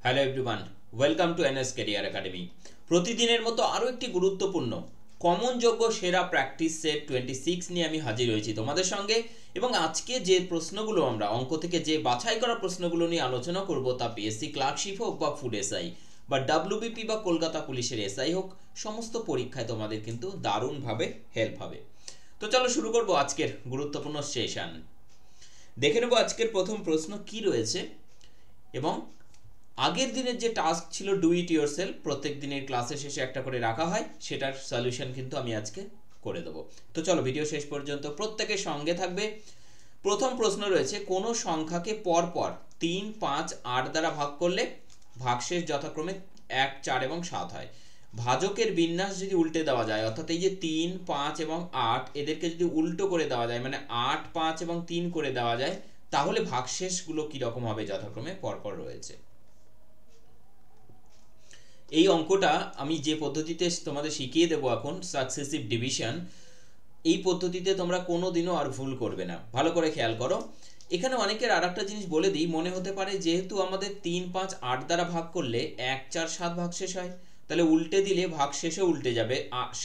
Hello everyone, welcome to NS career academy. প্রতিদিনের মতো আরও একটি গুরুত্বপূর্ণ কমন যোগ্য সেরা প্র্যাকটিস সেট 26 নিয়ে আমি হাজির হয়েছি তোমাদের সঙ্গে। এবং আজকে যে প্রশ্নগুলো আমরা অঙ্ক থেকে যে বাছাই করা প্রশ্নগুলো নিয়ে আলোচনা করব, তা পিএসসি ক্লার্কশিপ হোক বা ফুড এসআই বা ডাব্লিউবিপি বা কলকাতা পুলিশের এসআই হোক, সমস্ত পরীক্ষায় তোমাদের কিন্তু দারুণভাবে হেল্প হবে। তো চলো শুরু করব আজকের গুরুত্বপূর্ণ সেশন। দেখে নেব আজকের প্রথম প্রশ্ন কি রয়েছে। এবং আগের দিনের যে টাস্ক ছিল ডু ইট ইয়োরসেলফ, প্রত্যেক দিনের ক্লাসের শেষে একটা করে রাখা হয়, সেটার সলিউশন কিন্তু আমি আজকে করে দেবো। তো চলো ভিডিও শেষ পর্যন্ত প্রত্যেকের সঙ্গে থাকবে। প্রথম প্রশ্ন রয়েছে, কোনো সংখ্যাকে পরপর 3, 5, 8 দ্বারা ভাগ করলে ভাগশেষ যথাক্রমে 1, 4 এবং 7 হয়। ভাজকের বিন্যাস যদি উল্টে দেওয়া যায়, অর্থাৎ এই যে 3, 5 এবং 8 এদেরকে যদি উল্টো করে দেওয়া যায়, মানে 8, 5 এবং 3 করে দেওয়া যায়, তাহলে ভাগশেষগুলো কীরকম হবে যথাক্রমে পরপর রয়েছে। এই অঙ্কটা আমি যে পদ্ধতিতে তোমাদের শিখিয়ে দেবো এখন, সাকসেসিভ ডিভিশন, এই পদ্ধতিতে তোমরা কোনোদিনও আর ভুল করবে না। ভালো করে খেয়াল করো। এখানে অনেকের আর একটা জিনিস বলে দিই, মনে হতে পারে যেহেতু আমাদের 3, 5, 8 দ্বারা ভাগ করলে 1, 4, 7 ভাগশেষ হয়, তাহলে উল্টে দিলে ভাগশেষও উল্টে যাবে,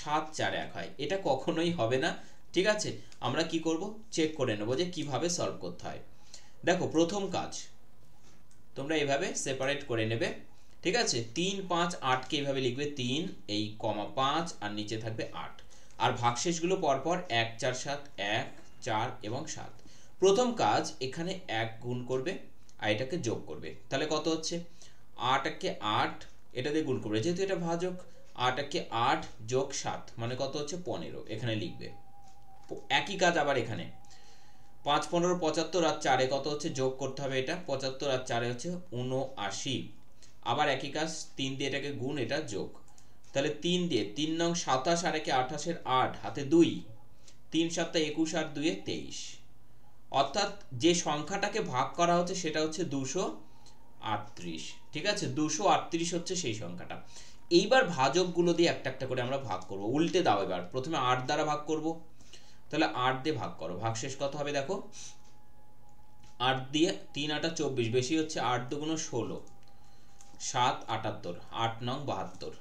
7, 4, 1 হয়। এটা কখনোই হবে না। ঠিক আছে, আমরা কি করব, চেক করে নেব যে কিভাবে সলভ করতে হয়। দেখো, প্রথম কাজ তোমরা এইভাবে সেপারেট করে নেবে। ঠিক আছে, 3, 5, 8কে এইভাবে লিখবে, 3 এই কমা 5 আর নিচে থাকবে 8। আর ভাগশেষগুলো পরপর 1, 4, 7, 1, 4 এবং 7। প্রথম কাজ, এখানে 1 গুণ করবে আর এটাকে যোগ করবে, তাহলে কত হচ্ছে 8 একে 8, এটা দিয়ে গুণ করবে যেহেতু এটা ভাজক। 8 একে 8 যোগ 7 মানে কত হচ্ছে 15, এখানে লিখবে। একই কাজ আবার এখানে 5, 15, 75 আর 4 কত হচ্ছে, যোগ করতে হবে, এটা 75 আর 4 হচ্ছে 79। আবার একই কাজ 3 দিয়ে এটাকে গুণ, এটা যোগ, তাহলে 3 দিয়ে 3 নং 27 আর 1 28 এর 8 হাতে 2, 3 7 21 আর 2 23। অর্থাৎ যে সংখ্যাটাকে ভাগ করা হচ্ছে সেটা হচ্ছে 238। ঠিক আছে, 238 হচ্ছে সেই সংখ্যাটা। এইবার ভাজকগুলো দিয়ে একটা একটা করে আমরা ভাগ করব। উল্টে দাও, এবার প্রথমে 8 দ্বারা ভাগ করব, তাহলে 8 দিয়ে ভাগ করো, ভাগশেষ কত হবে দেখো, 8 দিয়ে 3 8 24, বেশি হচ্ছে 8 দুগুণ 16, 7 78, 8 নং 72,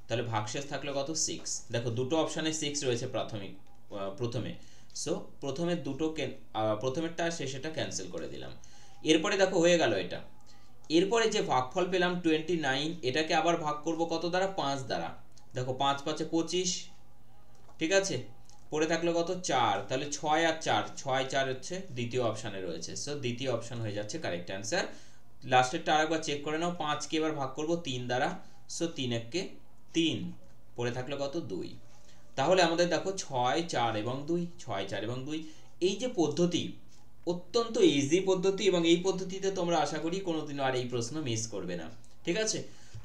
তাহলে ভাগশেষ থাকলে কত 6। দেখো দুটো অপশানে 6 রয়েছে প্রথমে, সো প্রথমে দুটো প্রথমেরটা আর শেষেরটা ক্যান্সেল করে দিলাম। এরপরে দেখো হয়ে গেল এটা। এরপরে যে ভাগফল পেলাম 29, এটাকে আবার ভাগ করব কত দ্বারা, 5 দ্বারা। দেখো 5 5 25, ঠিক আছে, পড়ে থাকলো কত 4, তাহলে 6 আর 4, 6 4 হচ্ছে দ্বিতীয় অপশানে রয়েছে, সো দ্বিতীয় অপশান হয়ে যাচ্ছে কারেক্ট অ্যান্সার। লাস্টেরটা আরেকবার চেক করে নাও, 5কে এবার ভাগ করব 3 দ্বারা, সো 3 1 3, পড়ে থাকলো কত 2। তাহলে আমাদের দেখো 6 4 এবং 2, 6 4 এবং 2। এই যে পদ্ধতি, অত্যন্ত ইজি পদ্ধতি, এবং এই পদ্ধতিতে তোমরা আশা করি কোনোদিনও আর এই প্রশ্ন মিস করবে না। ঠিক আছে,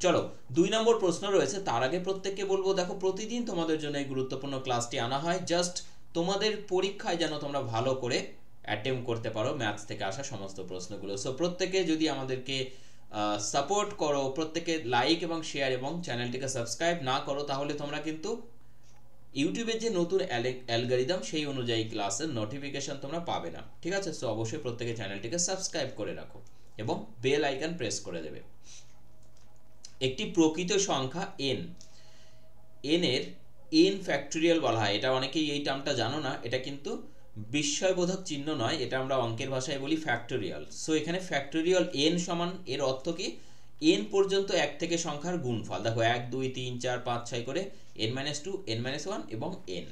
চলো 2 নম্বর প্রশ্ন রয়েছে। তার আগে প্রত্যেককে বলবো, দেখো প্রতিদিন তোমাদের জন্য এই গুরুত্বপূর্ণ ক্লাসটি আনা হয় জাস্ট তোমাদের পরীক্ষায় যেন তোমরা ভালো করে অ্যাটেম্প করতে পারো ম্যাথস থেকে আসা সমস্ত প্রশ্নগুলো। সো প্রত্যেকে যদি আমাদেরকে সাপোর্ট করো, প্রত্যেকে লাইক এবং শেয়ার এবং চ্যানেলটিকে সাবস্ক্রাইব না করো, তাহলে তোমরা কিন্তু ইউটিউবের যে নতুন অ্যালগরিদম সেই অনুযায়ী ক্লাসের নোটিফিকেশন তোমরা পাবে না। ঠিক আছে, সো অবশ্যই প্রত্যেকে চ্যানেলটিকে সাবস্ক্রাইব করে রাখো এবং বেল আইকন প্রেস করে দেবে। একটি প্রকৃত সংখ্যা n, n এর n ফ্যাক্টোরিয়াল বলা হয়। এটা অনেকেই এই টার্মটা জানো না, এটা কিন্তু বিস্ময়বোধক চিহ্ন নয়, এটা আমরা অঙ্কের ভাষায় বলি ফ্যাক্টোরিয়াল। সো এখানে ফ্যাক্টোরিয়াল n সমান, এর অর্থ কি, n পর্যন্ত 1 থেকে সংখ্যার গুণফল। দেখো 1 2 3 4 5 6 করে n-2 n-1 এবং n।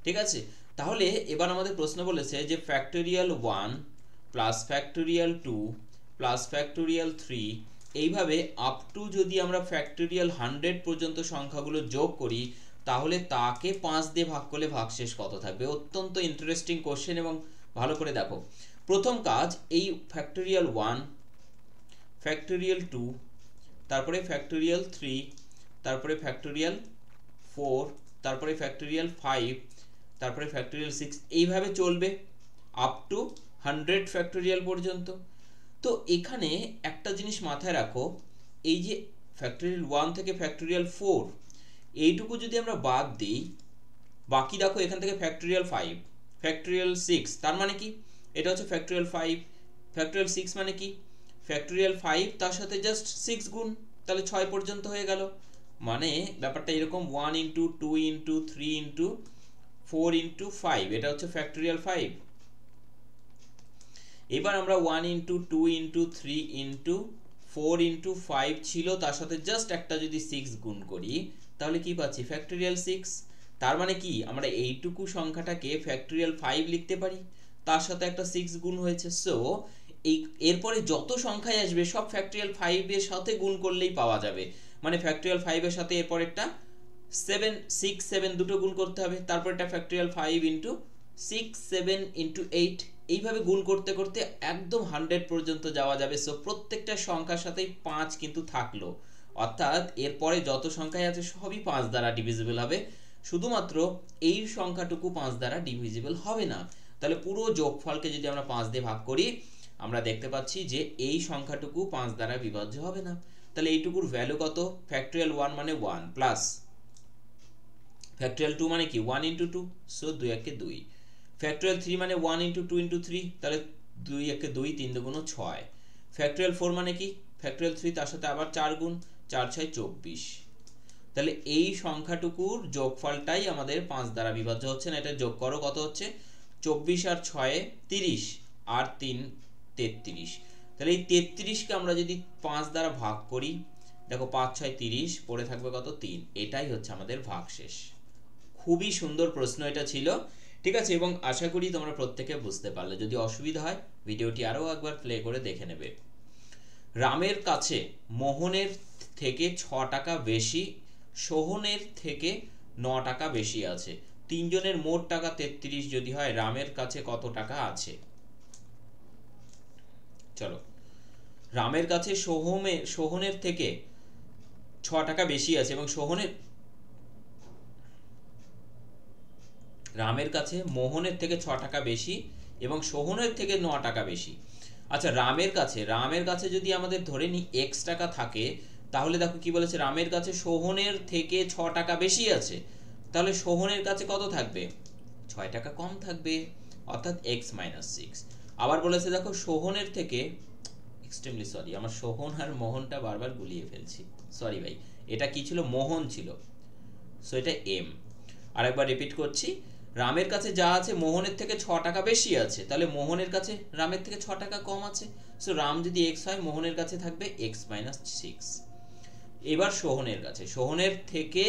ঠিক আছে, তাহলে এবার আমাদের প্রশ্ন বলেছে যে factorial 1 plus factorial 2 plus factorial 3, এইভাবে আপ টু যদি আমরা ফ্যাক্টোরিয়াল 100 পর্যন্ত সংখ্যাগুলো যোগ করি, তাহলে তাকে 5 দিয়ে ভাগ করলে ভাগশেষ কত থাকবে। অত্যন্ত ইন্টারেস্টিং কোশ্চেন, এবং ভালো করে দেখো। প্রথম কাজ, এই ফ্যাক্টোরিয়াল 1, ফ্যাক্টোরিয়াল 2, তারপরে ফ্যাক্টোরিয়াল 3, তারপরে ফ্যাক্টোরিয়াল 4, তারপরে ফ্যাক্টোরিয়াল 5, তারপরে ফ্যাক্টোরিয়াল 6, এইভাবে চলবে আপ টু 100 ফ্যাক্টোরিয়াল পর্যন্ত। তো এখানে একটা জিনিস মাথায় রাখো, এই যে ফ্যাক্টোরিয়াল 1 থেকে ফ্যাক্টোরিয়াল 4, এইটুকু যদি আমরা বাদ দিই, বাকি দেখো এখান থেকে ফ্যাক্টোরিয়াল 5, ফ্যাক্টোরিয়াল 6, তার মানে কি, এটা হচ্ছে ফ্যাক্টোরিয়াল 5, ফ্যাক্টোরিয়াল 6 মানে কি, ফ্যাক্টোরিয়াল 5 তার সাথে জাস্ট 6 গুণ, তাহলে 6 পর্যন্ত হয়ে গেল। মানে ব্যাপারটা এরকম 1 ইন্টু 2 ইন্টু 3 ইন্টু 4 ইন্টু 5, এটা হচ্ছে ফ্যাক্টোরিয়াল 5। এবার আমরা 1 ইন্টু 2 ইন্টু 3 ইন্টু 4 ইন্টু 5 ছিল, তার সাথে জাস্ট একটা যদি 6 গুণ করি তাহলে কি পাচ্ছি? ফ্যাক্টোরিয়াল 6। তার মানে কি আমরা এইটুকু সংখ্যাটাকে ফ্যাক্টোরিয়াল 5 লিখতে পারি, তার সাথে একটা 6 গুণ হয়েছে। সো এই এরপরে যত সংখ্যায় আসবে সব ফ্যাক্টোরিয়াল 5 এর সাথে গুণ করলেই পাওয়া যাবে। মানে ফ্যাক্টোরিয়াল 5 এর সাথে এরপরেরটা 7 6 7 দুটো গুণ করতে হবে, তারপর এটা ফ্যাক্টোরিয়াল 5 ইন্টু 6 7 ইন্টু 8, এইভাবে গুণ করতে করতে একদম 100 পর্যন্ত যাওয়া যাবে। সো প্রত্যেকটা সংখ্যার সাথেই 5 কিন্তু থাকলো, অর্থাৎ এরপরে যত সংখ্যায় আছে সবই 5 দ্বারা ডিভিজিবল হবে, শুধুমাত্র এই সংখ্যাটুকু 5 দ্বারা ডিভিজিবল হবে না। তাহলে পুরো যোগফলকে যদি আমরা 5 দিয়ে ভাগ করি আমরা দেখতে পাচ্ছি যে এই সংখ্যাটুকু 5 দ্বারা বিভাজ্য হবে না। তাহলে এইটুকুর ভ্যালু কত? ফ্যাক্টোরিয়াল 1 মানে 1 প্লাস ফ্যাক্টোরিয়াল 2 মানে কি 1 ইন্টু 2, সো 2 একে 2। ফ্যাক্টোরিয়াল 3 মানে 1 ইন্টু 2 ইন্টু 3, তাহলে 2 একে 2, 3 দুগুণ 6। ফ্যাক্টোরিয়াল 4 মানে কি ফ্যাক্টোরিয়াল 3 তার সাথে আবার 4 গুণ, 4 6 24। তাহলে এই সংখ্যাটুকুর যোগফলটাই আমাদের 5 দ্বারা বিভাজ্য হচ্ছে না। এটা যোগ করো, কত হচ্ছে? 24 আর 6 30 আর 3 33। তাহলে এই 33কে আমরা যদি 5 দ্বারা ভাগ করি, দেখো 5 6 30, পড়ে থাকবে কত? 3। এটাই হচ্ছে আমাদের ভাগশেষ। খুবই সুন্দর প্রশ্ন এটা ছিল, ঠিক আছে, এবং আশা করি তোমরা প্রত্যেকে বুঝতে পারলে। যদি অসুবিধা হয় ভিডিওটি আরও একবার প্লে করে দেখে নেবে। রামের কাছে মোহনের থেকে 6 টাকা বেশি, সোহনের থেকে 9 টাকা বেশি আছে। তিনজনের মোট টাকা 33 যদি হয়, রামের কাছে কত টাকা আছে? চলো, রামের কাছে সোহনের থেকে 6 টাকা বেশি আছে এবং রামের কাছে মোহনের থেকে 6 টাকা বেশি এবং সোহনের থেকে 9 টাকা বেশি। আচ্ছা, রামের কাছে যদি আমাদের ধরে নিই x টাকা থাকে, তাহলে দেখো কি বলেছে? রামের কাছে সোহনের থেকে 6 টাকা বেশি আছে, তাহলে সোহনের কাছে কত থাকবে? 6 টাকা কম থাকবে, অর্থাৎ x - 6। আবার বলেছে দেখো সোহনের থেকে, এক্সট্রিমলি সরি, আমার সোহন আর মোহনটা বারবার গুলিয়ে ফেলছি, সরি ভাই, এটা কি ছিল? মোহন ছিল, সো এটা m। আরেকবার রিপিট করছি, রামের কাছে যা আছে মোহনের থেকে 6 টাকা বেশি আছে, তাহলে মোহনের কাছে রামের থেকে 6 টাকা কম আছে। সো রাম যদি x হয়, মোহনের কাছে থাকবে x - 6। এবার সোহনের থেকে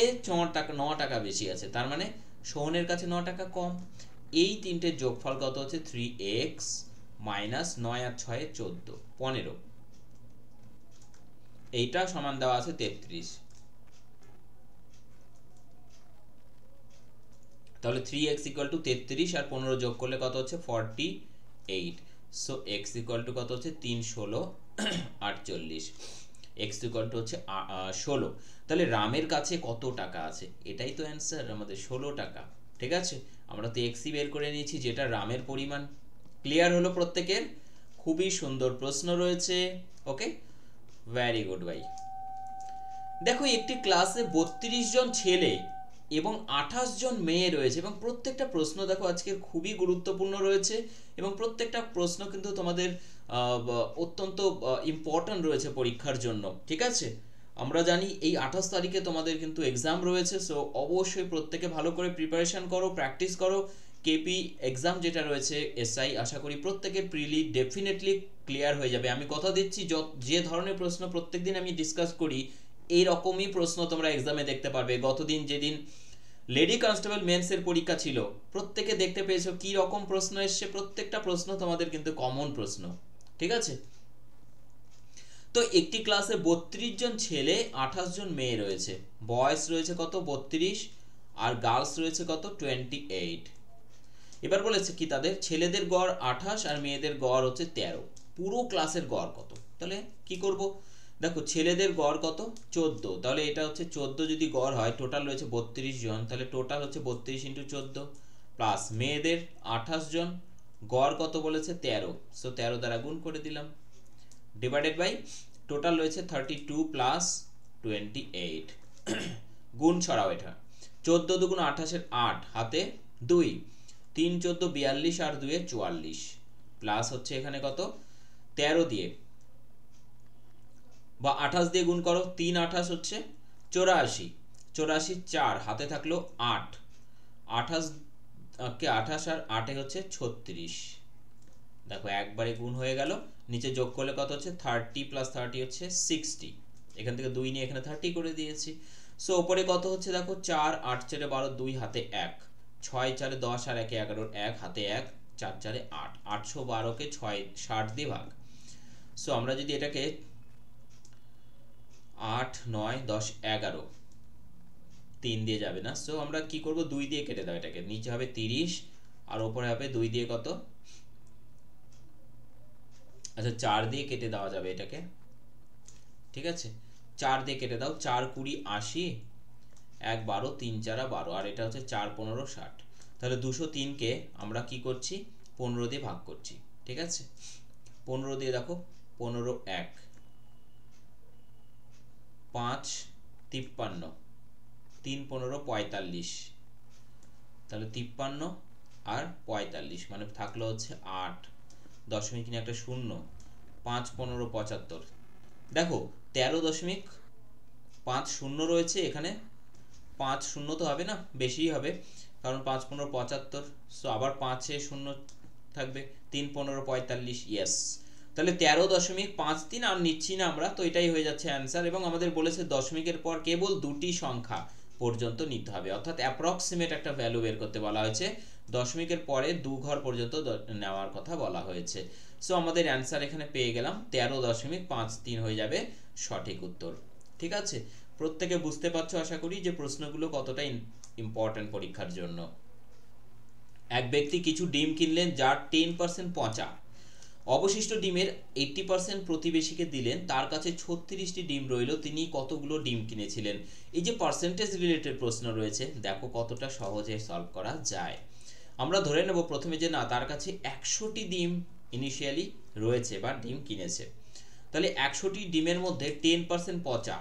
9 টাকা বেশি আছে, তার মানে সোহনের কাছে 9 টাকা কম। এই তিনটের যোগফল কত হচ্ছে? 3x মাইনাস 9 আর 6 14, 15। এইটা সমান দেওয়া আছে 33। তাহলে 3x = 33 আর 15 যোগ করলে কত হচ্ছে? 48। সো x = কত হচ্ছে? 3 16 48। x = হচ্ছে 16। তাহলে রামের কাছে কত টাকা আছে? এটাই তো অ্যান্সার আমাদের, 16 টাকা। ঠিক আছে, আমরা তো x বের করে নিয়েছি, যেটা রামের পরিমাণ। ক্লিয়ার হলো প্রত্যেকের? খুবই সুন্দর প্রশ্ন রয়েছে। ওকে, ভেরি গুড ভাই। দেখো, একটি ক্লাসে 32 জন ছেলে এবং 28 জন মেয়ে রয়েছে এবং প্রত্যেকটা প্রশ্ন দেখো আজকের খুবই গুরুত্বপূর্ণ রয়েছে এবং প্রত্যেকটা প্রশ্ন কিন্তু তোমাদের অত্যন্ত ইম্পর্ট্যান্ট রয়েছে পরীক্ষার জন্য। ঠিক আছে, আমরা জানি এই 28 তারিখে তোমাদের কিন্তু এক্সাম রয়েছে, সো অবশ্যই প্রত্যেকে ভালো করে প্রিপারেশন করো, প্র্যাকটিস করো। কেপি এক্সাম যেটা রয়েছে এসআই, আশা করি প্রত্যেকের প্রিলি ডেফিনেটলি ক্লিয়ার হয়ে যাবে। আমি কথা দিচ্ছি, যে ধরনের প্রশ্ন প্রত্যেকদিন আমি ডিসকাস করি এই রকমই প্রশ্ন তোমরা এক্সামে দেখতে পারবে। গতদিন যেদিন লেডি কনস্টেবল মেন্সের পরীক্ষা ছিল, প্রত্যেকে দেখতে পেয়েছো কি রকম প্রশ্ন এসছে। প্রত্যেকটা প্রশ্ন তোমাদের কিন্তু কমন প্রশ্ন। ঠিক আছে, তো একটি ক্লাসে 32 জন ছেলে 28 জন মেয়ে রয়েছে। বয়েস রয়েছে কত? 32 আর গার্লস রয়েছে কত? 28। এবার বলেছে কি তাদের ছেলেদের গড় 28 আর মেয়েদের গড় হচ্ছে 13। পুরো ক্লাসের গড় কত? তাহলে কি করব? দেখো, ছেলেদের গড় কত? 14, তাহলে এটা হচ্ছে 14 যদি গড় হয়, টোটাল রয়েছে 32 জন, তাহলে টোটাল হচ্ছে 32 × 14 প্লাস মেয়েদের 28 জন, গড় কত বলেছে? 13, সো 13 দ্বারা গুণ করে দিলাম, ডিভাইডেড বাই টোটাল রয়েছে 32 প্লাস 28। গুণ ছড়াও, এটা 14 দুগুণ 28 এর 8, হাতে 2, 3 14 42 আর 2 44 প্লাস হচ্ছে এখানে কত? 13 দিয়ে বা 28 দিয়ে গুণ করো, 3 28 হচ্ছে 84, 84 4 হাতে থাকলো 8, 28 কে 28 আর 8 হচ্ছে 36। দেখো একবারে গুণ হয়ে গেল, নিচে যোগ করলে কত হচ্ছে 30 প্লাস 30 হচ্ছে 60, এখান থেকে 2 নিয়ে এখানে 30 করে দিয়েছি। সো উপরে কত হচ্ছে দেখো 4 8 4 12 2 হাতে 1, 6 4 10 আর 1 11 1 হাতে 1, 4 4 8, 812 কে 6 60 দিয়ে ভাগ। সো আমরা যদি এটাকে 8 9 10 11 3 দিয়ে যাবে না, সো আমরা কি করব 2 দিয়ে কেটে দাও এটাকে, নিচে হবে 30 আর উপরে হবে 2 দিয়ে কত, আচ্ছা 4 দিয়ে কেটে দেওয়া যাবে এটাকে, ঠিক আছে 4 দিয়ে কেটে দাও, 4 20 80, 1 12 3 4 12 আর এটা হচ্ছে 4 15 60। তাহলে 203 কে আমরা কি করছি 15 দিয়ে ভাগ করছি, ঠিক আছে 15 দিয়ে দেখো 15 1 5 53 3 15 45, তাহলে 53 আর 45 মানে থাকলো হচ্ছে 8 দশমিক নিয়ে একটা শূন্য, 5 15 75। দেখো 13.50 রয়েছে এখানে, 5 শূন্য তো হবে না, বেশিই হবে কারণ 5 15 75, সো আবার 5 এ শূন্য থাকবে, 3 15 45, ইয়েস। তাহলে 13.53 আর নিচ্ছি না আমরা, তো এটাই হয়ে যাচ্ছে অ্যান্সার। এবং আমাদের বলেছে দশমিকের পর কেবল দুটি সংখ্যা পর্যন্ত নিতে হবে, অর্থাৎ অ্যাপ্রক্সিমেট একটা ভ্যালু বের করতে বলা হয়েছে, দশমিকের পরে 2 ঘর পর্যন্ত নেওয়ার কথা বলা হয়েছে। সো আমাদের অ্যান্সার এখানে পেয়ে গেলাম 13.53 হয়ে যাবে সঠিক উত্তর, ঠিক আছে। প্রত্যেকে বুঝতে পারছো আশা করি যে প্রশ্নগুলো কতটা ইম্পর্টেন্ট পরীক্ষার জন্য। এক ব্যক্তি কিছু ডিম কিনলেন যার 10% পচা, অবশিষ্ট ডিমের 80% প্রতিবেশীকে দিলেন, তার কাছে 36টি ডিম রইল, তিনি কতগুলো ডিম কিনেছিলেন। এই যে পার্সেন্টেজ রিলেটেড প্রশ্ন রয়েছে, দেখো কতটা সহজে সলভ করা যায়। আমরা ধরে নেব প্রথমে যে না, তার কাছে 100টি ডিম ইনিশিয়ালি রয়েছে বা ডিম কিনেছে, তাহলে 100টি ডিমের মধ্যে 10% পচা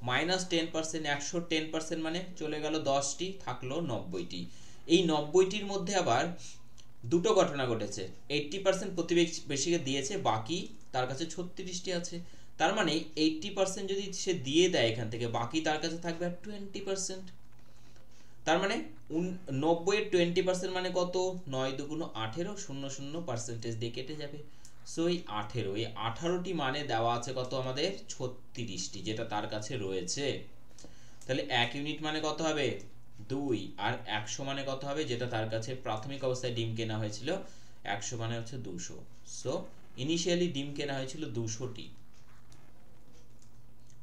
মাইনাস 10%, 110% মানে চলে গেল 10টি, থাকলো 90টি। এই 90টির মধ্যে আবার দুটো ঘটনা ঘটেছে, 80% প্রতিবেশীকে দিয়েছে, বাকি তার কাছে 36টি আছে। তার মানে 80% যদি সে দিয়ে দেয় এখান থেকে, বাকি তার কাছে থাকবে আর 20%। তার মানে 90 এর 20% মানে কত, 9 দুগুণ 18, 00 পার্সেন্টেজ দিয়ে কেটে যাবে। সো এই 18, এই 18টি মানে দেওয়া আছে কত আমাদের 36টি, যেটা তার কাছে রয়েছে। তাহলে 1 ইউনিট মানে কত হবে 2, আর 100 মানে কত হবে, যেটা তার কাছে প্রাথমিক অবস্থায় ডিম কেনা হয়েছিল 100 মানে হচ্ছে 200। সো ইনিশিয়ালি ডিম কেনা হয়েছিল 200টি,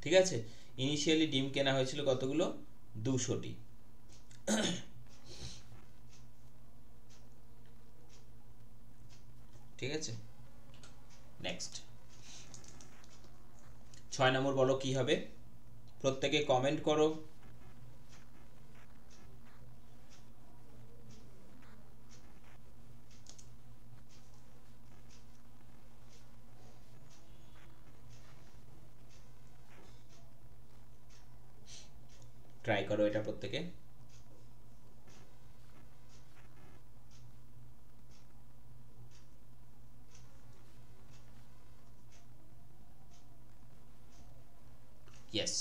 ঠিক আছে ইনিশিয়ালি ডিম কেনা হয়েছিল কতগুলো 200টি। ঠিক আছে, নেক্সট 6 নম্বর বলো কি হবে, প্রত্যেকে কমেন্ট করো। ট্রাই করো এটা প্রত্যেকে। ইয়েস,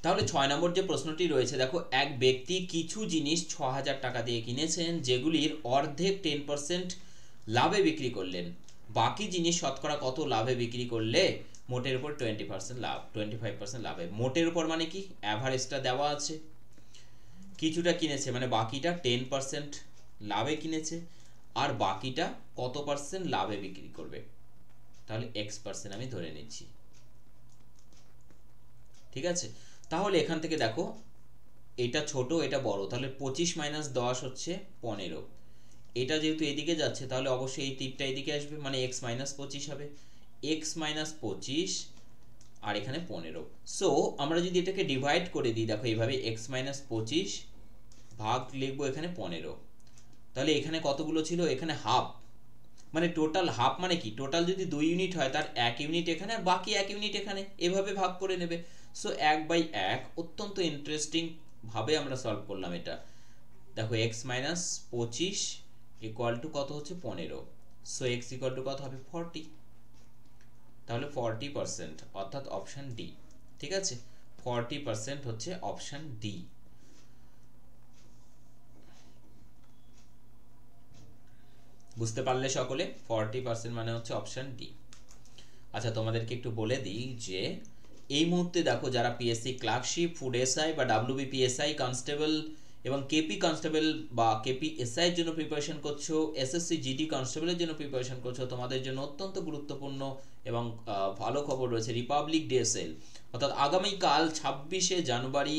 তাহলে 6 নম্বর যে প্রশ্নটি রয়েছে, দেখো এক ব্যক্তি কিছু জিনিস 6000 টাকা দিয়ে কিনেছেন, যেগুলির অর্ধেক 10% লাভে বিক্রি করলেন, বাকি জিনিস শতকরা কত লাভে বিক্রি করলে মোটের উপর 20% লাভ, 25% লাভে। মোটের উপর মানে কি, অ্যাভারেজটা দেওয়া আছে, কিছুটা কিনেছে মানে বাকিটা 10% লাভে কিনেছে, আর বাকিটা কত পার্সেন্ট লাভে বিক্রি করবে, তাহলে x% আমি ধরে নিচ্ছি, ঠিক আছে। তাহলে এখান থেকে দেখো এটা ছোট এটা বড়, তাহলে 25 মাইনাস 10 হচ্ছে 15, এটা যেহেতু এদিকে যাচ্ছে তাহলে অবশ্যই এই তীরটা এদিকে আসবে, মানে x মাইনাস 25 হবে, x মাইনাস 25 আর এখানে 15। সো আমরা যদি এটাকে ডিভাইড করে দিই, দেখো এইভাবে x মাইনাস 25 ভাগ লিখবো এখানে 15, তাহলে এখানে কতগুলো ছিল, এখানে হাফ, মানে টোটাল হাফ মানে কি, টোটাল যদি 2 ইউনিট হয় তার 1 ইউনিট এখানে আর বাকি 1 ইউনিট এখানে, এভাবে ভাগ করে নেবে। সো 1/1 অত্যন্ত ইন্টারেস্টিং ভাবে আমরা সলভ করলাম এটা। দেখো x মাইনাস 25 ইকুয়াল টু কত হচ্ছে 15, সো x ইকুয়াল টু কত হবে 40। তাহলে 40%, অর্থাৎ অপশন ডি। ঠিক আছে, 40% হচ্ছে অপশন ডি। বুঝতে পারলে সকলে? 40% মানে হচ্ছে অপশন ডি। আচ্ছা, তোমাদেরকে একটু বলে দিই যে এই মুহূর্তে দেখো যারা পিএসসি ক্লার্কশিপ, ফুড এসআই বা ডাব্লিউবিপিএসআই কনস্টেবল এবং কেপি কনস্টেবল বা কেপি এসআই এর জন্য প্রিপারেশন করছো, এসএসসি জিডি কনস্টেবলের জন্য প্রিপারেশন করছো, তোমাদের জন্য অত্যন্ত গুরুত্বপূর্ণ এবং ভালো খবর রয়েছে। রিপাবলিক ডে সেল, অর্থাৎ আগামীকাল 26শে জানুয়ারি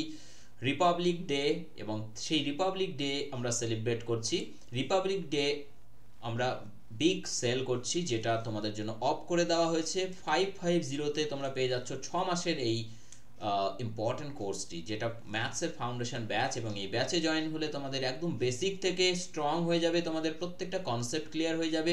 রিপাবলিক ডে, এবং সেই রিপাবলিক ডে আমরা সেলিব্রেট করছি। রিপাবলিক ডে আমরা বিগ সেল করছি, যেটা তোমাদের জন্য অফ করে দেওয়া হয়েছে। 550তে তোমরা পেয়ে যাচ্ছ 6 মাসের এই ইম্পর্টেন্ট কোর্সটি, যেটা ম্যাথসের ফাউন্ডেশন ব্যাচ, এবং এই ব্যাচে জয়েন হলে তোমাদের একদম বেসিক থেকে স্ট্রং হয়ে যাবে, তোমাদের প্রত্যেকটা কনসেপ্ট ক্লিয়ার হয়ে যাবে।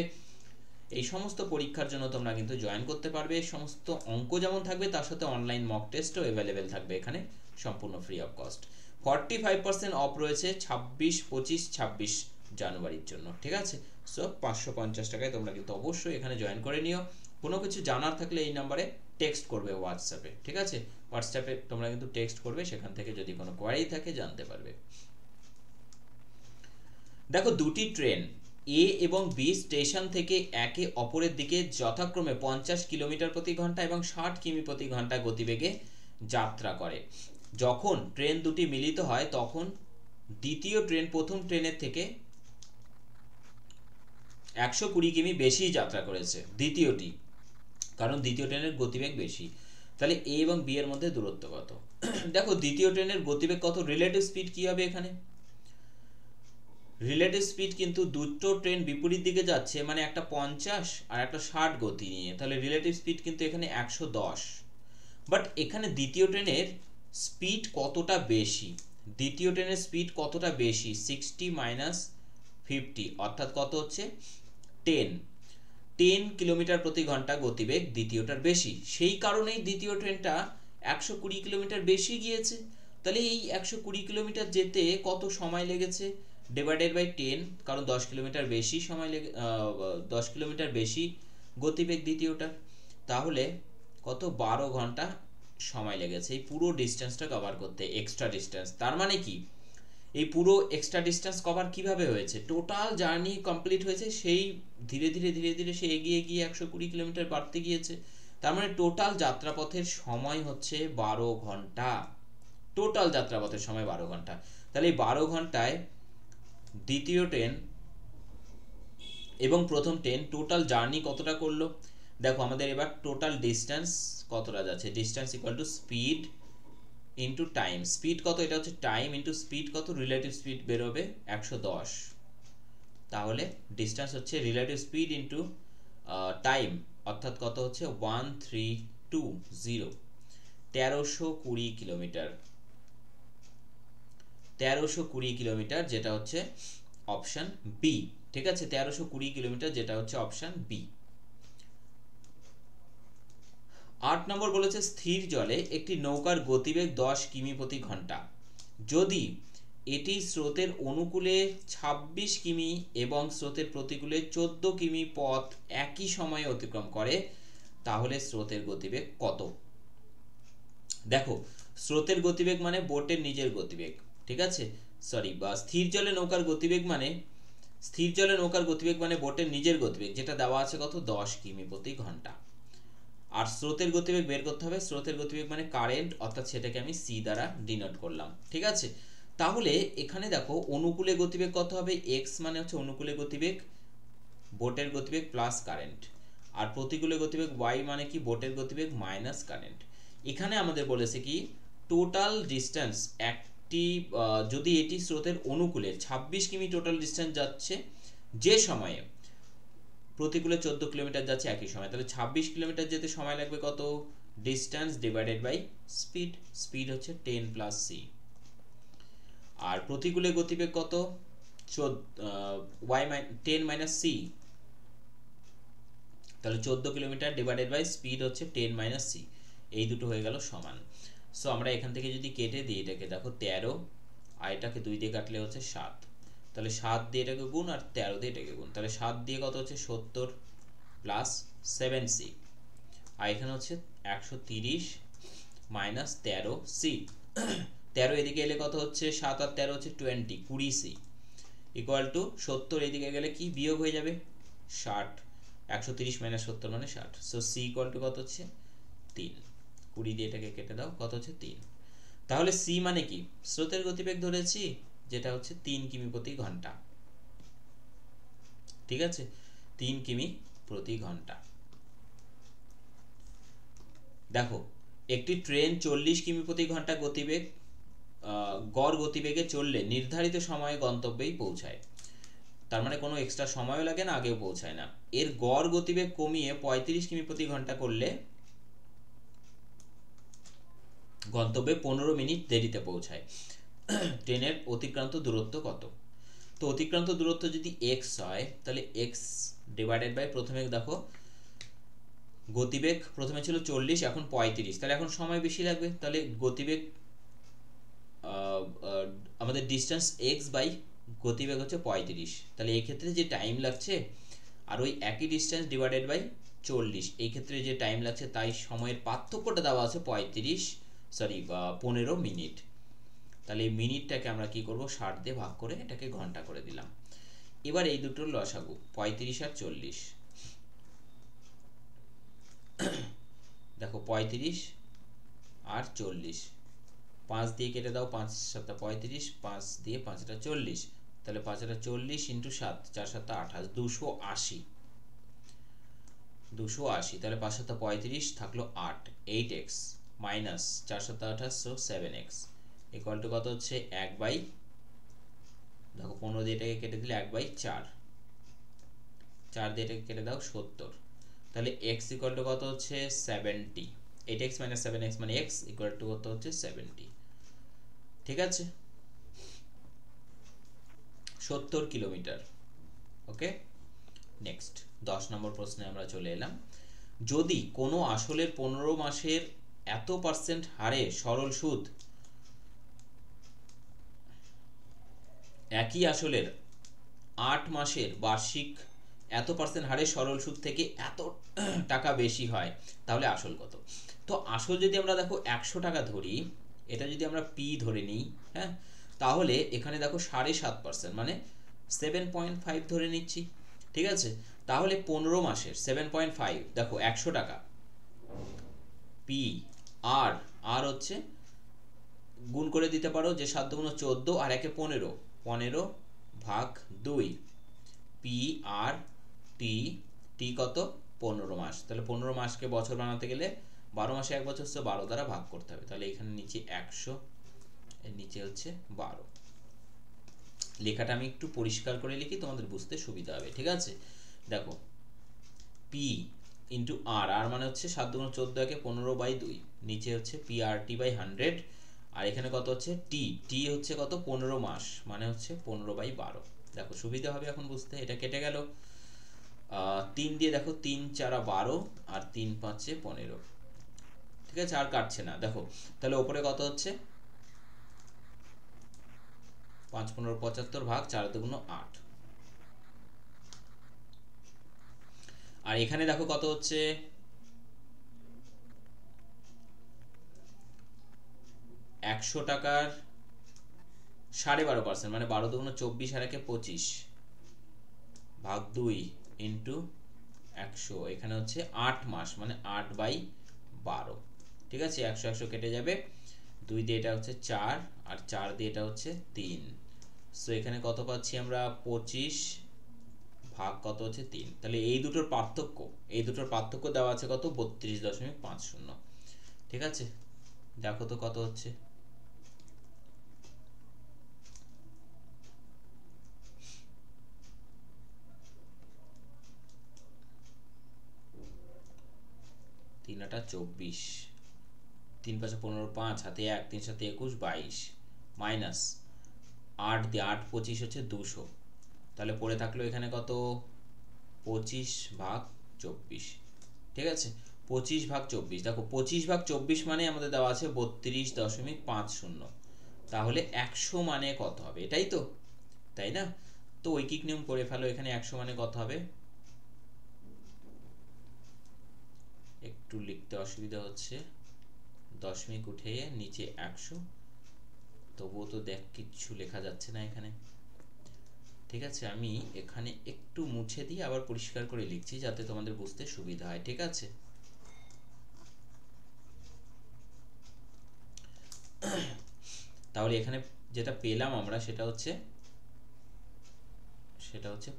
এই সমস্ত পরীক্ষার জন্য তোমরা কিন্তু জয়েন করতে পারবে। সমস্ত অঙ্ক যেমন থাকবে, তার সাথে অনলাইন মক টেস্টও অ্যাভেলেবেল থাকবে এখানে, সম্পূর্ণ ফ্রি অফ কস্ট। 45% অফ রয়েছে 26, 25, 26 জানুয়ারির জন্য। ঠিক আছে, সো 550 টাকায় তোমরা কিন্তু অবশ্যই এখানে জয়েন করে নিও। কোনো কিছু জানার থাকলে এই নাম্বারে টেক্সট করবে হোয়াটসঅ্যাপে। ঠিক আছে, হোয়াটসঅ্যাপে তোমরা কিন্তু টেক্সট করবে, সেখান থেকে যদি কোনো কোয়ারি থাকে জানতে পারবে। দেখো, দুটি ট্রেন এ এবং বি স্টেশন থেকে একে অপরের দিকে যথাক্রমে 50 কিলোমিটার প্রতি ঘন্টা এবং 60 কিমি প্রতি ঘন্টা গতিবেগে যাত্রা করে। যখন ট্রেন দুটি মিলিত হয় তখন দ্বিতীয় ট্রেন প্রথম ট্রেনের থেকে 120 কিমি বেশি যাত্রা করেছে, দ্বিতীয়টি, কারণ দ্বিতীয় ট্রেনের গতিবেগ বেশি। তাহলে এ এবং বি এর মধ্যে দূরত্ব কত? দেখো, দ্বিতীয় ট্রেনের গতিবেগ কত, রিলেটিভ স্পিড কি হবে এখানে? রিলেটিভ স্পিড কিন্তু দুটো ট্রেন বিপরীত দিকে যাচ্ছে, মানে একটা 50 আর একটা 60 গতি নিয়ে, তাহলে রিলেটিভ স্পিড কিন্তু এখানে 110। বাট এখানে দ্বিতীয় ট্রেনের স্পিড কতটা বেশি? দ্বিতীয় ট্রেনের স্পিড কতটা বেশি? 60 মাইনাস 50, অর্থাৎ কত হচ্ছে? 10 কিলোমিটার প্রতি ঘন্টা গতিবেগ দ্বিতীয়টার বেশি। সেই কারণেই দ্বিতীয় ট্রেনটা 120 কিলোমিটার বেশি গিয়েছে। তাহলে এই 120 কিলোমিটার যেতে কত সময় লেগেছে? ডিভাইডেড বাই 10, কারণ 10 কিলোমিটার বেশি সময় 10 কিলোমিটার বেশি গতিবেগ দ্বিতীয়টার, তাহলে কত? 12 ঘন্টা সময় লেগেছে এই পুরো ডিস্টেন্সটা কভার করতে, এক্সট্রা ডিস্টেন্স। তার মানে কি, এই পুরো এক্সট্রা ডিস্টেন্স কভার কিভাবে হয়েছে? টোটাল জার্নি কমপ্লিট হয়েছে, সেই ধীরে ধীরে ধীরে ধীরে সে এগিয়ে গিয়ে 120 কিলোমিটার বাড়তে গিয়েছে। তার মানে টোটাল যাত্রাপথের সময় হচ্ছে 12 ঘন্টা। টোটাল যাত্রাপথের সময় 12 ঘন্টা। তাহলে এই 12 ঘন্টায় দ্বিতীয় ট্রেন এবং প্রথম ট্রেন টোটাল জার্নি কতটা করলো? দেখো, আমাদের এবার টোটাল ডিস্টেন্স কতটা যাচ্ছে, distance equal to speed into time. Speed কত? এটা হচ্ছে টাইম ইন্টু স্পিড কত? রিলেটিভ স্পিড বেরোবে 110। তাহলে ডিস্টেন্স হচ্ছে রিলেটিভ স্পিড ইন্টু টাইম, অর্থাৎ কত হচ্ছে? 1320, 1320 কিলোমিটার। 1320 কিলোমিটার, যেটা হচ্ছে অপশন বি। ঠিক আছে, 1320 কিলোমিটার, যেটা হচ্ছে অপশন বি। 8 নম্বর বলেছে স্থির জলে একটি নৌকার গতিবেগ 10 কিমি প্রতি ঘন্টা। যদি এটি স্রোতের অনুকূলে 26 কিমি এবং স্রোতের প্রতিকূলে 14 কিমি পথ একই সময়ে অতিক্রম করে, তাহলে স্রোতের গতিবেগ কত? দেখো, স্রোতের গতিবেগ মানে বোটের নিজের গতিবেগ। ঠিক আছে, সরি, বা স্থির জলে নৌকার গতিবেগ মানে, স্থির জলে নৌকার গতিবেগ মানে বোটের নিজের গতিবেগ, যেটা দেওয়া আছে কত? 10 কিমি প্রতি ঘন্টা। আর স্রোতের গতিবেগ বের করতে হবে। স্রোতের গতিবেগ মানে কারেন্ট, অর্থাৎ সেটাকে আমি সি দ্বারা ডিনোট করলাম। ঠিক আছে, তাহলে এখানে দেখো অনুকূলে গতিবেগ কত হবে? এক্স মানে হচ্ছে অনুকূলে গতিবেগ, বোটের গতিবেগ প্লাস কারেন্ট, আর প্রতিকূলে গতিবেগ ওয়াই মানে কি? বোটের গতিবেগ মাইনাস কারেন্ট। এখানে আমাদের বলেছে কি, টোটাল ডিস্টেন্স একটি, যদি এটি স্রোতের অনুকূলে 26 কিমি টোটাল ডিস্টেন্স যাচ্ছে, যে সময়ে প্রতিকূলে 14 কিলোমিটার যাচ্ছে একই সময়, তাহলে 26 কিলোমিটার যেতে সময় লাগবে কত? Distance divided by speed, speed হচ্ছে 10 প্লাস সি। আর প্রতিকূলে গতিবেগ কত? 10 মাইনাস সি, তাহলে 14 কিলোমিটার ডিভাইডেড বাই স্পিড হচ্ছে 10 মাইনাস সি। এই দুটো হয়ে গেল সমান। সো আমরা এখান থেকে যদি কেটে দিই, এটাকে দেখো 13, আর এটাকে 2 দিয়ে কাটলে হচ্ছে 7, তাহলে 7 দিয়ে এটাকে গুণ আর 13 দিয়ে এটাকে গুণ, তাহলে 7 দিয়ে কত হচ্ছে? 70 প্লাস 7c, আর এখানে হচ্ছে 130 মাইনাস 13 সি। 13 এদিকে এলে কত হচ্ছে, 7 আর 13 হচ্ছে 20, 20 সি ইকুয়াল টু 70 এদিকে গেলে কি বিয়োগ হয়ে যাবে 60, 130 মাইনাস 70 মানে 60। সো সি ইকুয়াল টু কত হচ্ছে 3, 20 দিয়ে এটাকে কেটে দাও, কত হচ্ছে 3। তাহলে সি মানে কি, স্রোতের গতিবেগ ধরেছি যেটা হচ্ছে 3 কিমি প্রতি ঘন্টা। ঠিক আছে, 3 কিমি প্রতি ঘন্টা। দেখো একটি ট্রেন 40 কিমি প্রতি ঘন্টা গতিবেগ গড় গতিবেগে চললে নির্ধারিত সময়ে গন্তব্যেই পৌঁছায়। তার মানে কোনো এক্সট্রা সময়ও লাগে না, আগেও পৌঁছায় না। এর গড় গতিবেগ কমিয়ে 35 কিমি প্রতি ঘন্টা করলে গন্তব্যে 15 মিনিট দেরিতে পৌঁছায়। ট্রেনের অতিক্রান্ত দূরত্ব কত? তো অতিক্রান্ত দূরত্ব যদি x হয় তাহলে x ডিভাইডেড বাই, প্রথমে দেখো গতিবেগ প্রথমে ছিল 40, এখন 35, তাহলে এখন সময় বেশি লাগবে। তাহলে গতিবেগ আমাদের ডিস্টেন্স x বাই গতিবেগ হচ্ছে 35, তাহলে এই ক্ষেত্রে যে টাইম লাগছে আর ওই একই ডিস্টেন্স ডিভাইডেড বাই 40, এই ক্ষেত্রে যে টাইম লাগছে তাই সময়ের পার্থক্যটা দেওয়া আছে 15 মিনিট। তাহলে এই মিনিটটাকে আমরা কি করব, 60 দিয়ে ভাগ করে এটাকে ঘন্টা করে দিলাম। এবার এই দুটোর লসাগু 35 আর 40, দেখো 35 আর 40, 5 দিয়ে কেটে দাও, 5 7 35, 5 দিয়ে 5 টা 40, তাহলে 5 টা 40 ইন্টু 7, 4 7 28, 280, তাহলে 5 7 35 থাকলো 8, 8x minus 4 7 28, so 7x equal to কত হচ্ছে 1 বাই, দেখো 15 দিয়ে এটাকে কেটে দিলে 1 বাই 4, 4 দিয়ে এটাকে কেটে দাও 70, তাহলে x ইকুয়াল টু কত হচ্ছে 70, 8x মাইনাস 7x মানে x ইকুয়াল টু কত হচ্ছে 70। ঠিক আছে, 70 কিলোমিটার। ওকে, নেক্সট 10 নম্বর প্রশ্নে আমরা চলে এলাম। যদি কোনো আসলের 15 মাসের এত % হারে সরল সুদ একই আসলের 8 মাসের বার্ষিক এত % হারে সরল সুদ থেকে এত টাকা বেশি হয়, তাহলে আসল কত? তো আসল যদি আমরা দেখো 100 টাকা ধরি, এটা যদি আমরা পি ধরে নিই, হ্যাঁ, তাহলে এখানে দেখো 7.5% মানে 7.5 ধরে নিচ্ছি। ঠিক আছে, তাহলে 15 মাসের 7.5, দেখো 100 টাকা পি আর আর হচ্ছে গুণ করে দিতে পারো, যে 7 দুগুণ 14 আর 1 15, 15 ভাগ 2, পি আর টি, টি কত 15 মাস, তাহলে 15 মাসকে বছর বানাতে গেলে 12 মাসে 1 বছর, 12 দ্বারা ভাগ করতে হবে। তাহলে এখানে নিচে 100, এর নিচে হচ্ছে 12। লেখাটা আমি একটু পরিষ্কার করে লিখি, তোমাদের বুঝতে সুবিধা হবে। ঠিক আছে, দেখো পি ইন্টু আর, আর মানে হচ্ছে 7 দুগুণ 14, 1 15 বাই 2, নিচে হচ্ছে পি আর টি বাই 100, আর এখানে কত হচ্ছে টি, টি হচ্ছে কত 15 মাস মানে হচ্ছে 15 বাই 12। দেখো সুবিধা হবে এখন বুঝতে, এটা কেটে গেল 3 দিয়ে, দেখো 3 4 12 আর 3 5 15। ঠিক আছে, আর কাটছে না। দেখো তাহলে ওপরে কত হচ্ছে 5 15 75 ভাগ 4 দুগুণ 8, আর এখানে দেখো কত হচ্ছে 100 টাকার 12.5% মানে 12 দুগুণ 24 আর 1 25 ভাগ 2 ইন্টু 100, এখানে হচ্ছে 8 মাস মানে 8 বাই 12। ঠিক আছে, 100 100 কেটে যাবে, 2 দিয়ে এটা হচ্ছে 4 আর 4 দিয়ে এটা হচ্ছে 3, সো এখানে কত পাচ্ছি আমরা 25 ভাগ কত হচ্ছে 3। তাহলে এই দুটোর পার্থক্য দেওয়া আছে কত 32.50। ঠিক আছে, দেখো তো কত হচ্ছে, তিন আটা 24, 3 5 15, 5 হাতে 1, 3 7 21 22 মাইনাস 8 দিয়ে 8 25 হচ্ছে 200, তাহলে পড়ে থাকলো এখানে কত 25 ভাগ 24। ঠিক আছে, 25 ভাগ 24, দেখো 25 ভাগ 24 মানে আমাদের দেওয়া আছে 32.50, তাহলে 100 মানে কত হবে, এটাই তো, তাই না? তো ঐকিক নিয়ম করে ফেলো, এখানে 100 মানে কত হবে, একটু লিখতে অসুবিধা হচ্ছে, দশমিক উঠে নিচে 100, তবুও তো দেখ কিচ্ছু লেখা যাচ্ছে না এখানে। ঠিক আছে, আমি এখানে একটু মুছে দিয়ে আবার পরিষ্কার করে লিখছি যাতে তোমাদের বুঝতে সুবিধা হয়। ঠিক আছে, তাহলে এখানে যেটা পেলাম আমরা সেটা হচ্ছে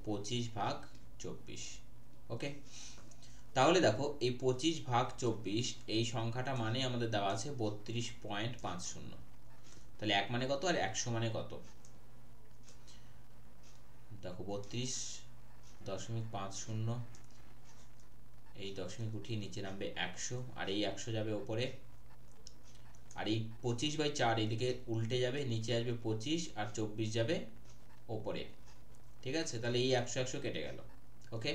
25/24। ওকে, তাহলে দেখো এই 25/24 এই সংখ্যাটা মানে আমাদের দেওয়া আছে 32.50। তাহলে 1 মানে কত আর 100 মানে কত? দেখো 32.50, এই দশমিক উঠিয়ে নিচে নামবে 100, আর এই 100 যাবে ওপরে, আর এই 25/4 এদিকে উল্টে যাবে, নিচে আসবে 25 আর 24 যাবে ওপরে। ঠিক আছে, তাহলে এই 100 100 কেটে গেল। ওকে,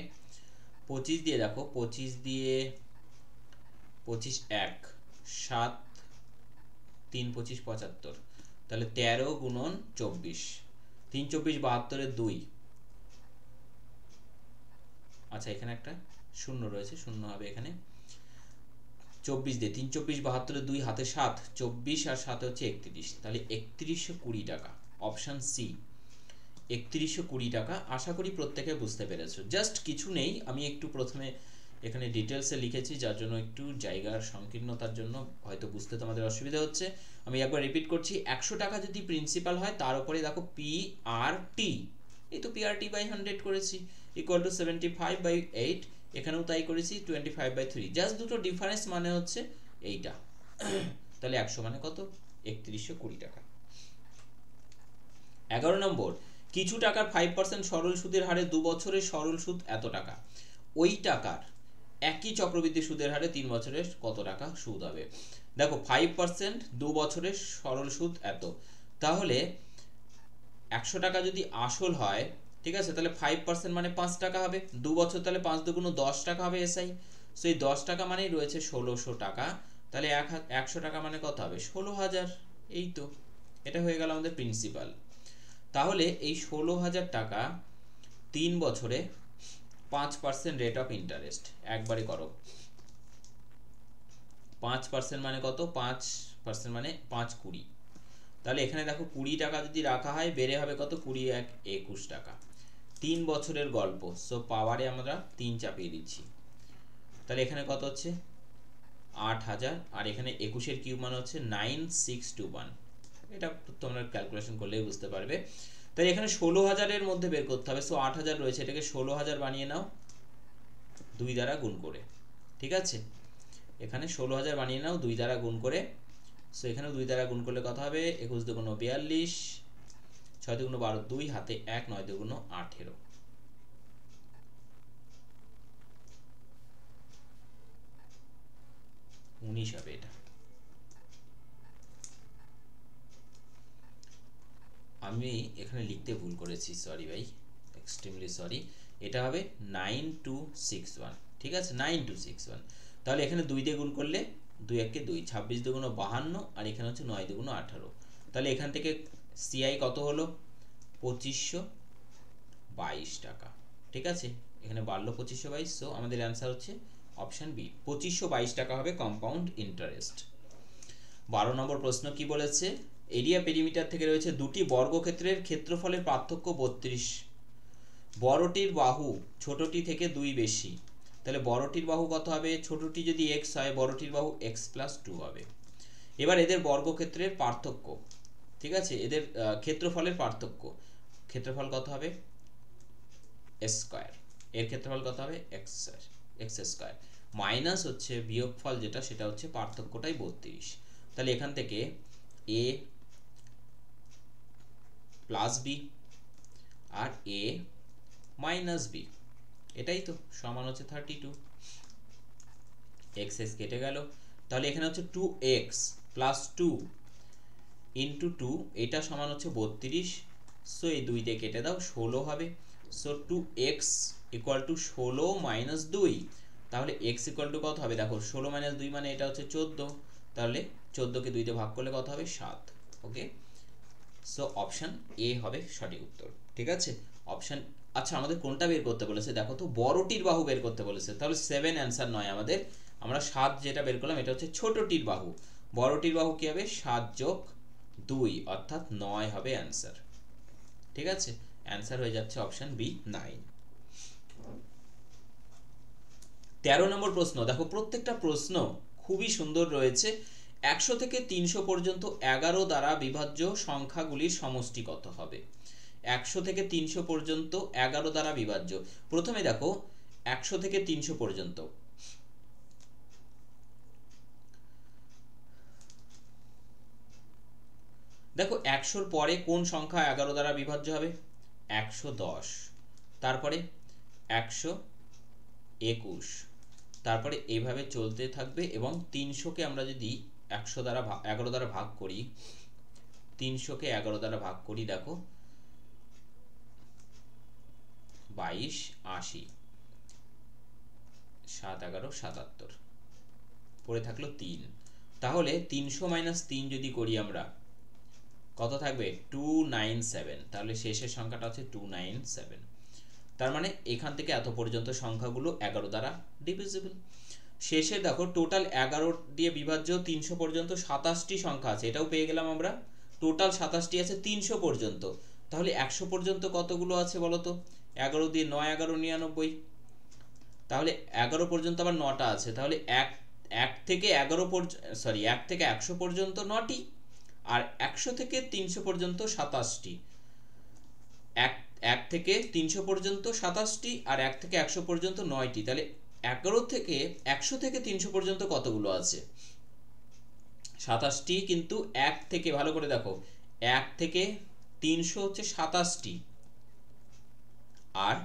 25 দিয়ে দেখো, 25 দিয়ে 25 1 7 3 25 75, তাহলে 13 গুণন 24, 3 24 72 2। আচ্ছা, এখানে একটা শূন্য রয়েছে, শূন্য হবে এখানে। 24 দিয়ে 3 24 72 2 হাতে 7, 24 আর 7 হচ্ছে 31, তাহলে 3120 টাকা। অপশন সি 3120 টাকা। আশা করি প্রত্যেকে বুঝতে পেরেছো। জাস্ট কিছু নেই, আমি একটু প্রথমে এখানে ডিটেলসে লিখেছি, যার জন্য একটু জায়গার সংকীর্ণতার জন্য হয়তো বুঝতে তোমাদের অসুবিধা হচ্ছে। আমি একবার রিপিট করছি, 100 টাকা যদি প্রিন্সিপাল হয় তার উপরে দেখো পিআরটি, এই তো পিআরটি বাই 100 করেছি, ইকুয়াল টু 75/8, এখানেও তাই করেছি 25/3। জাস্ট দুটো ডিফারেন্স মানে হচ্ছে এইটা। তাহলে 100 মানে কত? 3120 টাকা। 11 নম্বর, কিছু টাকার 5% সরল সুদের হারে 2 বছরের সরল সুদ এত টাকা, ওই টাকার একই চক্রবৃদ্ধি সুদের হারে 3 বছরের কত টাকা সুদ হবে? দেখো 5% 2 বছরের সরল সুদ এত, তাহলে 100 টাকা যদি আসল হয়, ঠিক আছে, তাহলে 5% মানে 5 টাকা হবে, 2 বছর তাহলে 5 দুগুণ 10 টাকা হবে এসআই। সো এই 10 টাকা মানেই রয়েছে 1600 টাকা, তাহলে 100 টাকা মানে কত হবে? 16,000। এই তো, এটা হয়ে গেল আমাদের প্রিন্সিপাল। তাহলে এই 16,000 টাকা 3 বছরে 5% রেট অফ ইন্টারেস্ট, একবারে করো। 5% মানে কত? 5% মানে 5 20, তাহলে এখানে দেখো 20 টাকা যদি রাখা হয় বেড়ে হবে কত? 20 1 21 টাকা। 3 বছরের গল্প, সো পাওয়ারে আমরা 3 চাপিয়ে দিচ্ছি, তাহলে এখানে কত হচ্ছে? 8,000, আর এখানে 21 এর কিউব মানে হচ্ছে 9621। এটা তোমরা ক্যালকুলেশন করলেই বুঝতে পারবে। তাই এখানে 16,000 এর মধ্যে বের করতে হবে, সো 8,000 রয়েছে, এটাকে 16,000 বানিয়ে নাও 2 দ্বারা গুণ করে। ঠিক আছে, এখানে 16,000 বানিয়ে নাও 2 দ্বারা গুণ করে। সো এখানে 2 দ্বারা গুণ করলে কত হবে? 21 দুগুণ 42, 6 দুগুণ 12 2, হাতে 1, 9 দুগুণ 18, 19 হবে এটা। আমি এখানে লিখতে ভুল করেছি, সরি ভাই, এক্সট্রিমলি সরি। এটা হবে 9261। ঠিক আছে, 9261। তাহলে এখানে 2 দিয়ে গুণ করলে 2 1 2, 26 দুগুণ 52, আর এখানে হচ্ছে 9 দুগুণ 18। তাহলে এখান থেকে সিআই কত হলো? 2522 টাকা। ঠিক আছে, এখানে বাড়লো 2522, সো আমাদের অ্যান্সার হচ্ছে অপশন বি, 2522 টাকা হবে কম্পাউন্ড ইন্টারেস্ট। 12 নম্বর প্রশ্ন কি বলেছে? এরিয়া পেরিমিটার থেকে রয়েছে দুটি বর্গক্ষেত্রের ক্ষেত্রফলের পার্থক্য 32, বড়টির বাহু ছোটটি থেকে 2 বেশি, তাহলে বড়টির বাহু কত হবে? ছোটটি যদি x হয়, বড়টির বাহু x + 2 হবে। এবার এদের বর্গক্ষেত্রের পার্থক্য, ঠিক আছে, এদের ক্ষেত্রফলের পার্থক্য, ক্ষেত্রফল কত হবে? স্কয়ার, এর ক্ষেত্রফল কত হবে? x স্কয়ার, মাইনাস হচ্ছে বিয়োগফল যেটা, সেটা হচ্ছে পার্থক্যটাই 32। তাহলে এখান থেকে a প্লাস বি আর a মাইনাস বি, এটাই তো সমান হচ্ছে 32। x কেটে গেল, তাহলে এখানে হচ্ছে 2x + 2 ইন্টু 2, এটা সমান হচ্ছে 32। সো এই 2 দিয়ে কেটে দাও, 16 হবে। সো 2x = 16 - 2, তাহলে x = কত হবে? দেখো 16 - 2 মানে এটা হচ্ছে 14, তাহলে 14 কে 2 দিয়ে ভাগ করলে কত হবে? 7। ওকে, সো অপশন এ হবে সঠিক উত্তর। ঠিক আছে, অপশন। আচ্ছা, আমাদের কোনটা বের করতে বলেছে? দেখো তো, বড়টির বাহু বের করতে বলেছে, তাহলে 7 অ্যান্সার নয় আমাদের, আমরা 7 যেটা বের করলাম এটা হচ্ছে ছোটটির বাহু, বড়টির বাহু কি হবে 7 যোগ 2 অর্থাৎ 9 হবে অ্যান্সার। ঠিক আছে, অ্যান্সার হয়ে যাচ্ছে অপশন বি 9। 13 নম্বর প্রশ্ন দেখো, প্রত্যেকটা প্রশ্ন খুবই সুন্দর রয়েছে। 100 থেকে 300 পর্যন্ত 11 দ্বারা বিভাজ্য সংখ্যাগুলির সমষ্টি কত হবে? 100 থেকে 300 পর্যন্ত 11 দ্বারা বিভাজ্য। প্রথমে দেখো 100 থেকে 300 পর্যন্ত, দেখো 100-র পরে কোন সংখ্যা 11 দ্বারা বিভাজ্য হবে? 110, তারপরে 121, তারপরে এইভাবে চলতে থাকবে। এবং 300-কে আমরা যদি 100 দ্বারা 11 দ্বারা ভাগ করি, 300-কে 11 দ্বারা ভাগ করি, দেখো 22, 80, 7 11 77, পড়ে থাকলো 3। তাহলে 300 - 3 যদি করি আমরা, কত থাকবে? 297। তাহলে শেষের সংখ্যাটা হচ্ছে 297। তার মানে এখান থেকে এত পর্যন্ত সংখ্যাগুলো 11 দ্বারা ডিভিজিবল। শেষে দেখো টোটাল 11 দিয়ে বিভাজ্য 300 পর্যন্ত 27টি সংখ্যা আছে, এটাও পেয়ে গেলাম আমরা। টোটাল 27টি আছে 300 পর্যন্ত। তাহলে 100 পর্যন্ত কতগুলো আছে বলো তো? 11 দিয়ে 9 11 99। তাহলে 11 পর্যন্ত আবার 9টা আছে। তাহলে 1 থেকে 11 সরি 1 থেকে 100 পর্যন্ত 9টি, আর 100 থেকে 300 পর্যন্ত 27টি। 1 থেকে 300 পর্যন্ত 27টি, আর 1 থেকে 100 পর্যন্ত 9টি। তাহলে 11 থেকে 100 থেকে 300 পর্যন্ত কতগুলো আছে? 27টি। কিন্তু 1 থেকে, ভালো করে দেখো, 1 থেকে 300 হচ্ছে 27টি, আর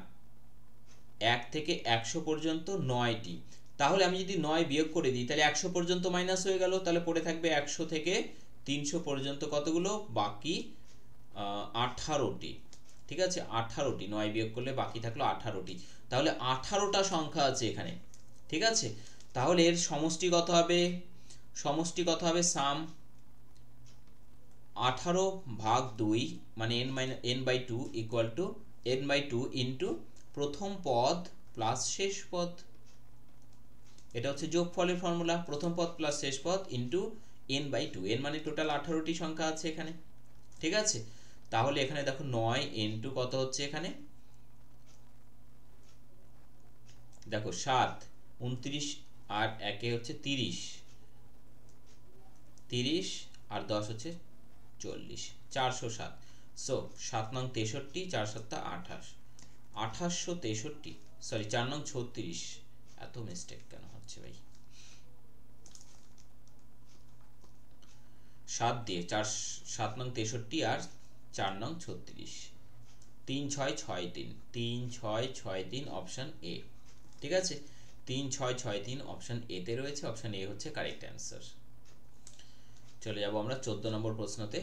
1 থেকে 100 পর্যন্ত 9টি। তাহলে আমি যদি 9 বিয়োগ করে দিই, তাহলে 100 পর্যন্ত মাইনাস হয়ে গেল। তাহলে পড়ে থাকবে 100 থেকে 300 পর্যন্ত কতগুলো? বাকি 18টি। ঠিক আছে, 18টি। 9 বিয়োগ করলে বাকি থাকলো 18টি। তাহলে 18টা সংখ্যা আছে এখানে। ঠিক আছে, তাহলে এর সমষ্টি কত হবে? সমষ্টি কত হবে? সাম 18 ভাগ 2 মানে n/2 equal to n/2 into প্রথম পদ প্লাস শেষ পদ। এটা হচ্ছে যোগফলের ফর্মুলা, প্রথম পদ প্লাস শেষ পদ ইন্টু n/2। n মানে টোটাল 18টি সংখ্যা আছে এখানে। ঠিক আছে, তাহলে এখানে দেখো 9 n2 কত হচ্ছে এখানে? দেখো 7 29 আর 1 হচ্ছে 30, 30 আর 10 হচ্ছে 40, 407। সো 7 নং 63, 4 7 28, 2863। সরি 4 নং 36। এত মিস্টেক কেন হচ্ছে ভাই? 7 দিয়ে 4, 7 নং 63 আর 4 নং 36, 3 6 6 3, 3 6 6 3 অপশন এ। ঠিক আছে, 3 6 6 3 অপশন এ তে রয়েছে। অপশন এ হচ্ছে কারেক্ট অ্যান্সার। চলে যাব আমরা 14 নম্বর প্রশ্নতে।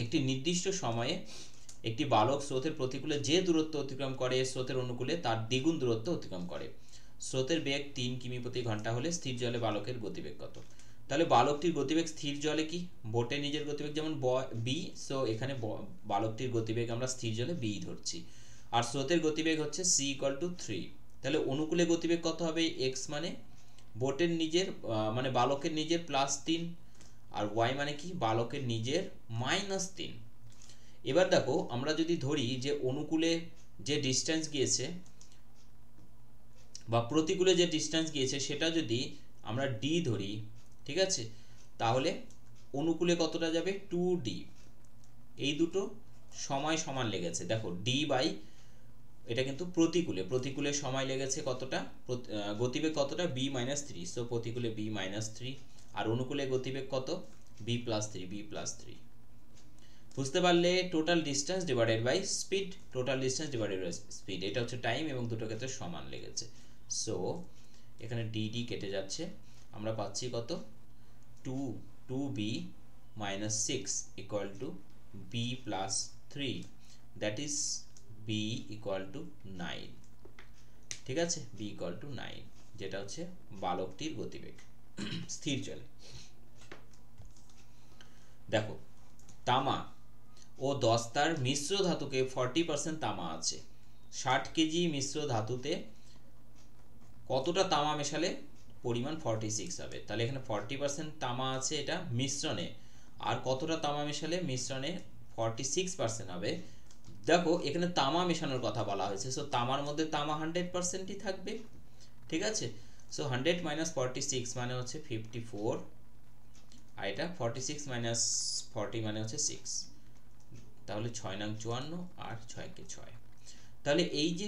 একটি নির্দিষ্ট সময়ে একটি বালক স্রোতের প্রতিকূলে যে দূরত্ব অতিক্রম করে, স্রোতের অনুকূলে তার দ্বিগুণ দূরত্ব অতিক্রম করে। স্রোতের বেগ 3 কিমি প্রতি ঘন্টা হলে স্থির জলে বালকের গতিবেগ কত? তাহলে বালকটির গতিবেগ স্থির জলে কি? বোটের নিজের গতিবেগ যেমন বি, সো এখানে বালকটির গতিবেগ আমরা স্থির জলে বি ধরছি। আর স্রোতের গতিবেগ হচ্ছে সি ইকুয়াল টু 3। তাহলে অনুকূলে গতিবেগ কত হবে? এক্স মানে বোটের নিজের মানে বালকের নিজের প্লাস 3, আর ওয়াই মানে কি? বালকের নিজের মাইনাস 3। এবার দেখো আমরা যদি ধরি যে অনুকূলে যে ডিস্টেন্স গিয়েছে বা প্রতিকূলে যে ডিস্টেন্স গিয়েছে সেটা যদি আমরা ডি ধরি, ঠিক আছে, তাহলে অনুকূলে কতটা যাবে? 2d। এই দুটো সময় সমান লেগেছে। দেখো ডি বাই, এটা কিন্তু প্রতিকূলে, প্রতিকূলে সময় লেগেছে কতটা? গতিবেগ কতটা? b - 3। সো প্রতিকূলে b - 3, আর অনুকূলে গতিবেগ কত? b + 3, b + 3। বুঝতে পারলে? Total distance divided by speed, total distance divided by speed, এটা হচ্ছে টাইম, এবং দুটো ক্ষেত্রে সমান লেগেছে। সো এখানে ডি কেটে যাচ্ছে, আমরা পাচ্ছি কত? 2b - 6 equal to b + 3, that is b equal to 9। ঠিক আছে, b ইকুয়াল টু 9, যেটা হচ্ছে বালকটির গতিবেগ স্থির জলে। দেখো তামা ও দস্তার মিশ্র ধাতুকে 40% তামা আছে। 60 কেজি মিশ্র ধাতুতে কতটা তামা মেশালে পরিমাণ 46 হবে। তাহলে এখানে 40% তামা আছে এটা মিশ্রণে, আর কতটা তামা মেশালে মিশ্রণে 46% হবে। দেখো এখানে তামা মেশানোর কথা বলা হয়েছে, সো তামার মধ্যে তামা 100%ই থাকবে, ঠিক আছে। সো 100 মাইনাস 46 মানে হচ্ছে 54, আর এটা 46 মাইনাস 40 মানে হচ্ছে 6, তাহলে 6 নং 54 আর 6 কে 6। তাহলে এই যে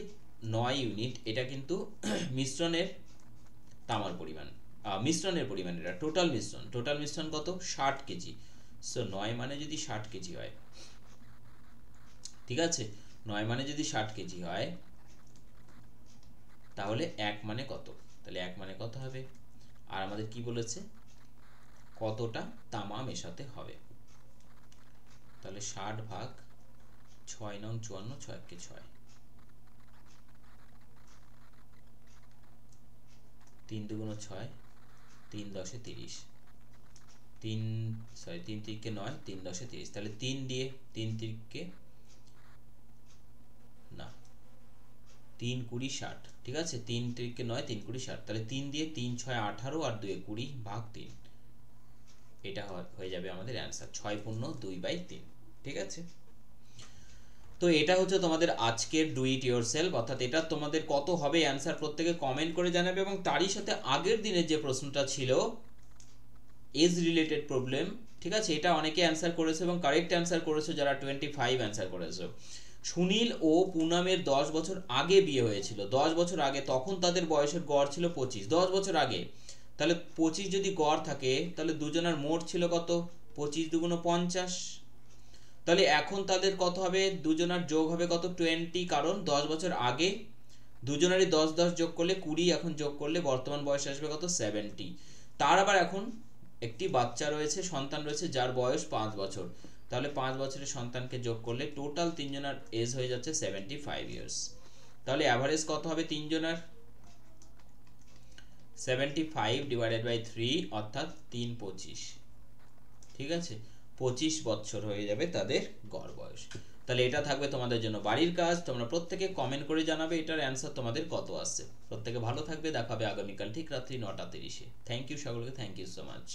9 ইউনিট এটা কিন্তু মিশ্রণের তামার পরিমাণ, মিশ্রণের পরিমাণ, এটা টোটাল মিশ্রণ কত 60 কেজি। সো 9 মানে যদি 60 কেজি হয়, ঠিক আছে, 9 মানে যদি 60 কেজি হয় তাহলে 1 মানে কত, তাহলে 1 মানে কত হবে, আর আমাদের কি বলেছে কতটা তামা মেশাতে হবে, তাহলে 60 ভাগ 6 নং 54, 6 কে 6, 3 দুগুণ 6, 3 10 30, 3 3 9, 3 10 30, তাহলে 3 দিয়ে 3 3 না 3 20 60, ঠিক আছে, 3 3 9, 3 20 60, তাহলে 3 দিয়ে 3 6 18 আর 2 20 ভাগ 3, এটা হয়ে যাবে আমাদের অ্যান্সার 6 পূর্ণ 2/3, ঠিক আছে। তো এটা হচ্ছে তোমাদের আজকের ডু ইট ইয়োরসেলফ, অর্থাৎ এটা তোমাদের কত হবে অ্যান্সার প্রত্যেকে কমেন্ট করে জানাবে, এবং তারই সাথে আগের দিনের যে প্রশ্নটা ছিল এজ রিলেটেড প্রবলেম, ঠিক আছে, এটা অনেকে অ্যান্সার করেছে এবং কারেক্ট অ্যান্সার করেছে যারা 25 অ্যান্সার করেছে। সুনীল ও পুনামের 10 বছর আগে বিয়ে হয়েছিল, 10 বছর আগে, তখন তাদের বয়সের গড় ছিল 25, 10 বছর আগে, তাহলে 25 যদি গড় থাকে তাহলে দুজনের মোট ছিল কত 25 দুগুণ 50, তাহলে এখন তাদের কত হবে, দুজনের যোগ হবে কত 20, কারণ 10 বছর আগে দুজনেরই 10 10 যোগ করলে 20, এখন যোগ করলে বর্তমান বয়স আসবে কত 70। তার আবার এখন একটি বাচ্চা রয়েছে, সন্তান রয়েছে যার বয়স 5 বছর, তাহলে 5 বছরের সন্তানকে যোগ করলে টোটাল তিনজনের এজ হয়ে যাচ্ছে 75 ইয়ার্স। তাহলে অ্যাভারেজ কত হবে তিনজনের 75 ডিভাইডেড বাই 3 অর্থাৎ 3 25, ঠিক আছে, 25 বছর হয়ে যাবে তাদের গড় বয়স। তাহলে এটা থাকবে তোমাদের জন্য বাড়ির কাজ, তোমরা প্রত্যেকে কমেন্ট করে জানাবে এটার অ্যান্সার তোমাদের কত আসছে। প্রত্যেকে ভালো থাকবে, দেখা হবে আগামীকাল ঠিক রাত্রি 9টা 30-এ। থ্যাংক ইউ সকলকে, থ্যাংক ইউ সো মাচ।